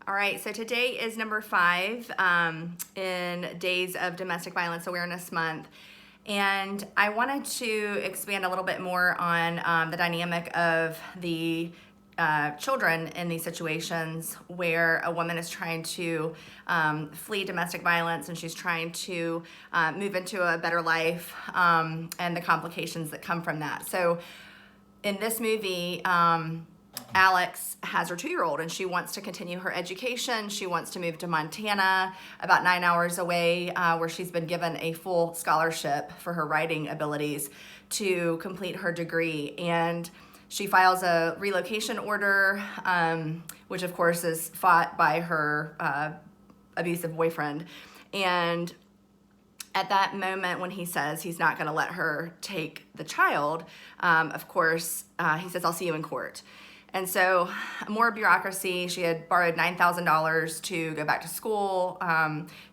All right, so today is number 5 in Days of Domestic Violence Awareness Month. And I wanted to expand a little bit more on the dynamic of the children in these situations where a woman is trying to flee domestic violence and she's trying to move into a better life, and the complications that come from that. So in this movie, Alex has her 2-year-old and she wants to continue her education. She wants to move to Montana, about 9 hours away, where she's been given a full scholarship for her writing abilities to complete her degree. And she files a relocation order, which of course is fought by her abusive boyfriend. And at that moment when he says he's not going to let her take the child, of course, he says, "I'll see you in court." And so more bureaucracy. She had borrowed $9,000 to go back to school,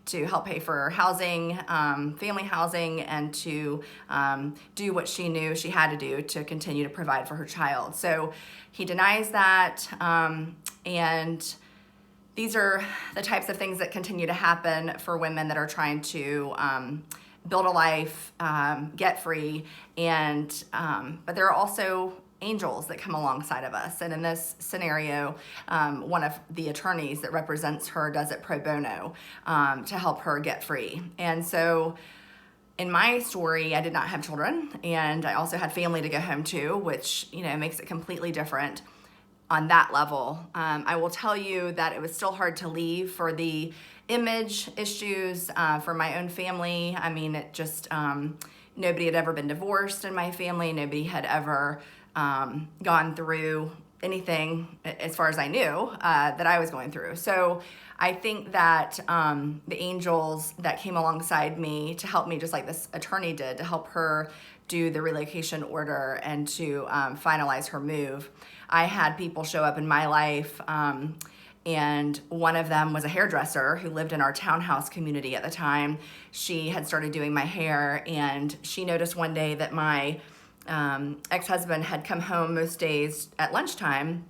to help pay for housing, family housing, and to do what she knew she had to do to continue to provide for her child. So he denies that, and these are the types of things that continue to happen for women that are trying to build a life, get free, and but there are also angels that come alongside of us. And in this scenario, one of the attorneys that represents her does it pro bono to help her get free. And so in my story, I did not have children, and I also had family to go home to, which, you know, makes it completely different on that level. I will tell you that it was still hard to leave for the image issues, for my own family. I mean, it just, nobody had ever been divorced in my family. Nobody had ever gone through anything, as far as I knew, that I was going through. So I think that the angels that came alongside me to help me, just like this attorney did, to help her do the relocation order and to finalize her move. I had people show up in my life, and one of them was a hairdresser who lived in our townhouse community at the time. She had started doing my hair, and she noticed one day that my ex-husband had come home most days at lunchtime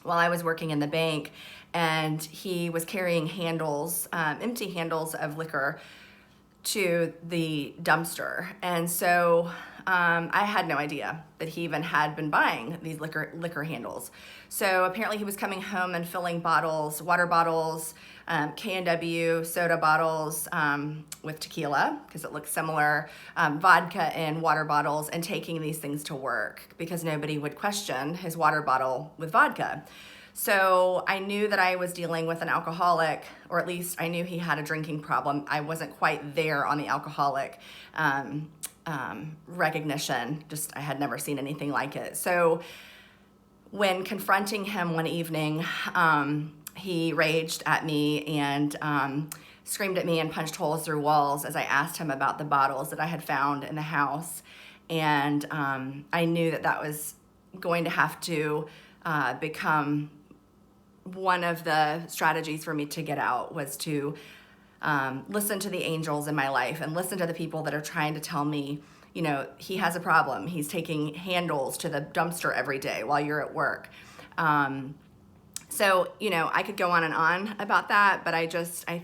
while I was working in the bank, and he was carrying handles, empty handles of liquor to the dumpster. And so I had no idea that he even had been buying these liquor handles. So apparently he was coming home and filling bottles, water bottles, K&W soda bottles with tequila, because it looks similar, vodka in water bottles, and taking these things to work because nobody would question his water bottle with vodka. So I knew that I was dealing with an alcoholic, or at least I knew he had a drinking problem. I wasn't quite there on the alcoholic recognition. Just, I had never seen anything like it. So when confronting him one evening, he raged at me and screamed at me and punched holes through walls as I asked him about the bottles that I had found in the house. And I knew that that was going to have to become one of the strategies for me to get out, was to listen to the angels in my life and listen to the people that are trying to tell me, you know, he has a problem. He's taking handles to the dumpster every day while you're at work. So, you know, I could go on and on about that, but I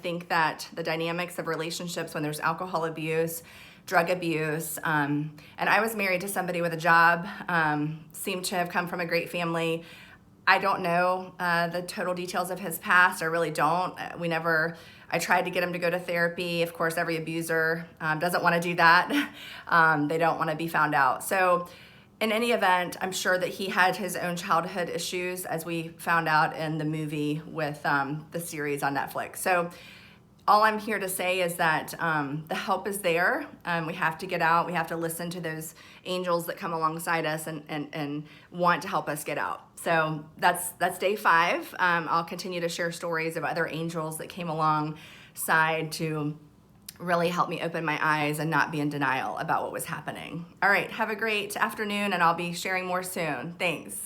think that the dynamics of relationships when there's alcohol abuse, drug abuse, and I was married to somebody with a job, seemed to have come from a great family. I don't know the total details of his past. I really don't. I tried to get him to go to therapy. Of course, every abuser doesn't want to do that. They don't want to be found out. So in any event, I'm sure that he had his own childhood issues, as we found out in the movie with the series on Netflix. So all I'm here to say is that the help is there. We have to get out. We have to listen to those angels that come alongside us and want to help us get out. So that's day 5. I'll continue to share stories of other angels that came alongside to really help me open my eyes and not be in denial about what was happening. All right, have a great afternoon, and I'll be sharing more soon. Thanks.